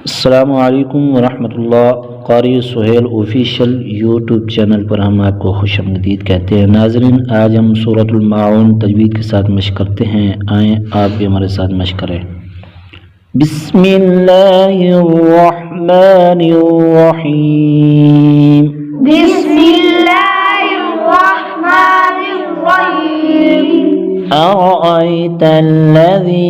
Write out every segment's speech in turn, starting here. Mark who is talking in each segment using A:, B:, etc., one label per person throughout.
A: अस्सलामुअलैकुम वरहमतुल्लाह। कारी Suhail official YouTube channel पर हम आपको खुशआमदीद कहते हैं। नाज़रीन, आज हम सूरतुल माऊन तजवीद के साथ मश्क करते हैं। आएँ आप भी हमारे साथ मश्क करें। बिस्मिल्लाहिर्रहमानिर्रहीम।
B: बिस्मिल्लाहिर्रहमानिर्रहीम।
A: अरअयतल्लज़ी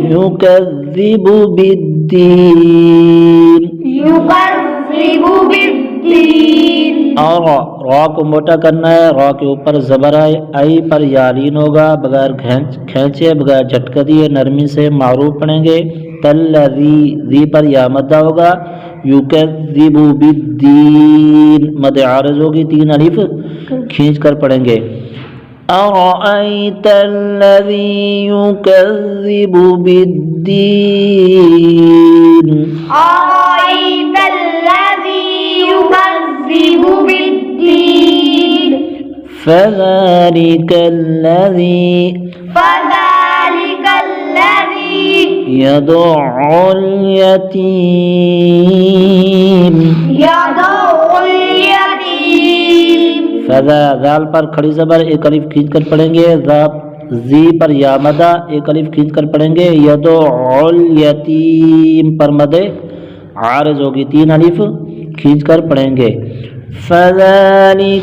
A: युकज़्ज़िबु बिद्दीन। रा को मोटा करना है। रा के ऊपर ज़बर आए, आई पर यालीन होगा, बगैर खींचे बगैर झटका दिए नरमी से मारूफ पढ़ेंगे। तल्लज़ी ज़ी पर या मद्दा होगा। युकज़्ज़िबु बिद्दीन मद आरज़ होगी, तीन अलिफ खींच कर पढ़ेंगे। अरअयतल्लज़ी युकज़्ज़िबु बिद्दीन। फ़ज़ालिकल्लज़ी यदउल यतीम। फ़ज़ा ज़ाल पर खड़ी ज़बर एक अलिफ खींच कर पढ़ेंगे। ज़ी पर या मदा एक अलिफ खींच कर पढ़ेंगे। यदउल यतीम पर मदे आरज़ होगी, तीन अलिफ खींच कर पढ़ेंगे। फ़ज़ालिकल्लज़ी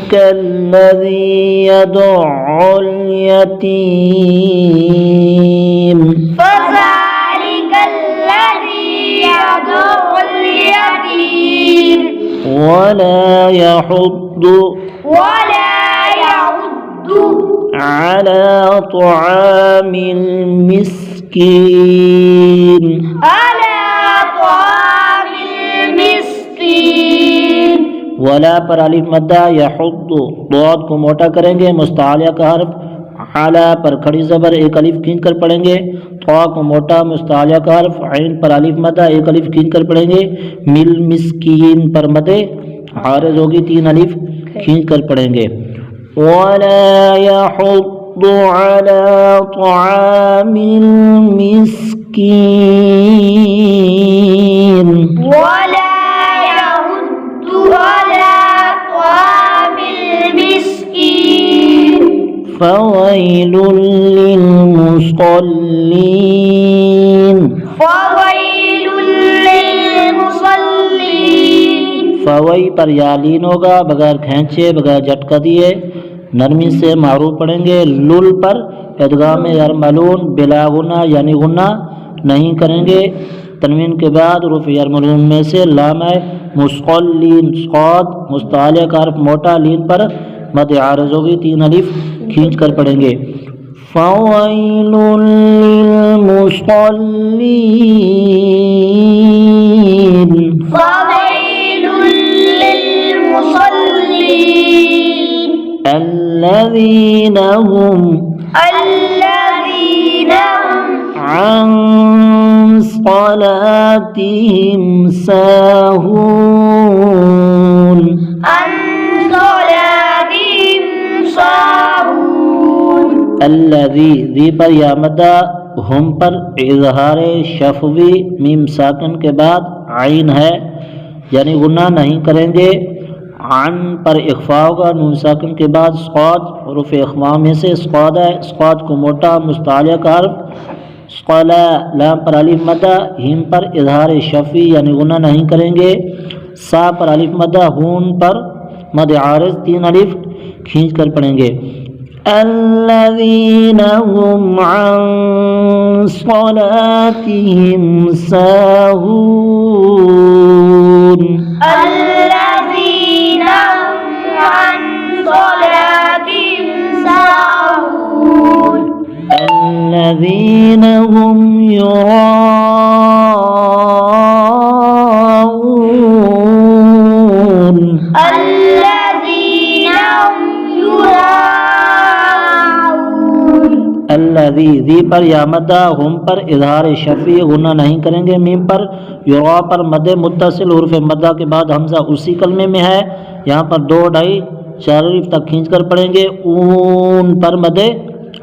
A: यदउल यतीम। वला यहुद्दु अला तुआमिल मिस्कीन। वला पर अलिफ मद्दा। यहुद्दु दौद को मोटा करेंगे, मुस्तालिया का हर्फ। अला पर खड़ी ज़बर एक अलिफ खींच कर पढ़ेंगे। तौ को मोटा मुस्तालिया का हर्फ। ऐन पर अलिफ मद्दा एक अलिफ खींच कर पढ़ेंगे। मिल मिस्कीन पर मदे आरज़ होगी, तीन अलिफ खींच कर पढ़ेंगे। वला यहुद्दु अला तुआमिल मिस्कीन। फ़वैलुल लिलमुसल्लीन। फ़वई पर यालीन होगा, बगैर खींचे बगैर झटका दिए नरमी से मारूफ पढ़ेंगे। लुल पर इदगाम यरमलून बिला गुन्ना यानी गुन्ना नहीं करेंगे। तनवीन के बाद रुफ़ यरमलून में से लाम है। मुस्क़ल्लीन सौद मुस्तालिया का हर्फ मोटा, लीन पर मद आरज़ होगी, तीन अलिफ खींच कर पढ़ेंगे। फ़वैलुल लिलमुसल्लीन। अल्लज़ीना हुम अन सलातिहिम साहून। अल्लज़ी ज़ी पर या मद्दा, हुम पर इज़हार शफ़वी मीम साकिन के बाद आइन है यानी गुन्ना नहीं करेंगे। अन पर इख्फा होगा, नून साकिन के बाद सौद हुरूफ़ इख्फा में से सौद है। सौद को मोटा मुस्तालिया का हर्फ। सक़ला लाम पर अलिफ मद्दा, हिम पर इज़हार शफ़ी यानी गुन्ना नहीं करेंगे। सा पर अलिफ मद्दा, हून पर मद आरज़, तीन अलिफ खींच कर पढ़ेंगे। अल्लज़ीना हुम अन सलातिहिम साहून। अल्लज़ीना हुम युराऊन। अल्लज़ी ज़ी पर या मद्दा, हुम पर इज़हार शफ़ी गुन्ना नहीं करेंगे। मीम पर युरा पर मदे मुत्तसिल हुरूफ़ मद्दा के बाद हमज़ा उसी कलमे में है। यहाँ पर दो ढाई चार अलिफ तक खींच कर पढ़ेंगे। ऊन पर मदे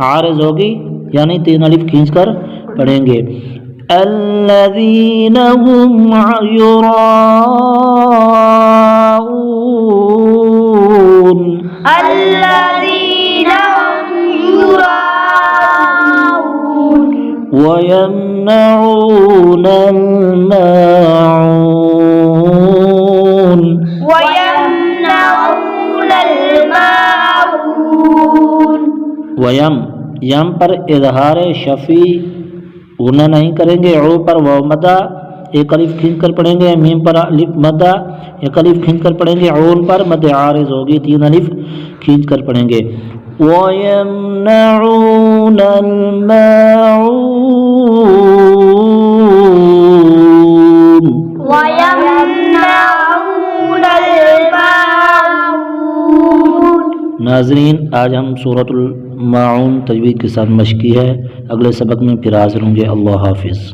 A: आरज़ होगी यानी तीन अलिफ खींच कर पढ़ेंगे अल्लज़ीना हुम युराऊन
B: الذين هم يراءون
A: वयमनऊन الماعون
B: ويمنعون الماعون
A: वयम यम पर इजहार शफ़ी गुना नहीं करेंगे। ओ पर वाव मदा एक अलिफ खींच कर पढ़ेंगे। मीम पर अलिफ मदा एक अलिफ खींच कर पढ़ेंगे। ओन पर मद आरिज़ होगी, 3 अलिफ खींच कर पढ़ेंगे। वयमनऊन الماعون
B: ويمنعون الماعون।
A: नाज़रीन, आज हम सूरतुल माऊन तजवीद के साथ मश्क की है। अगले सबक में फिर हाज़िर होंगे। अल्लाह हाफ़िज़।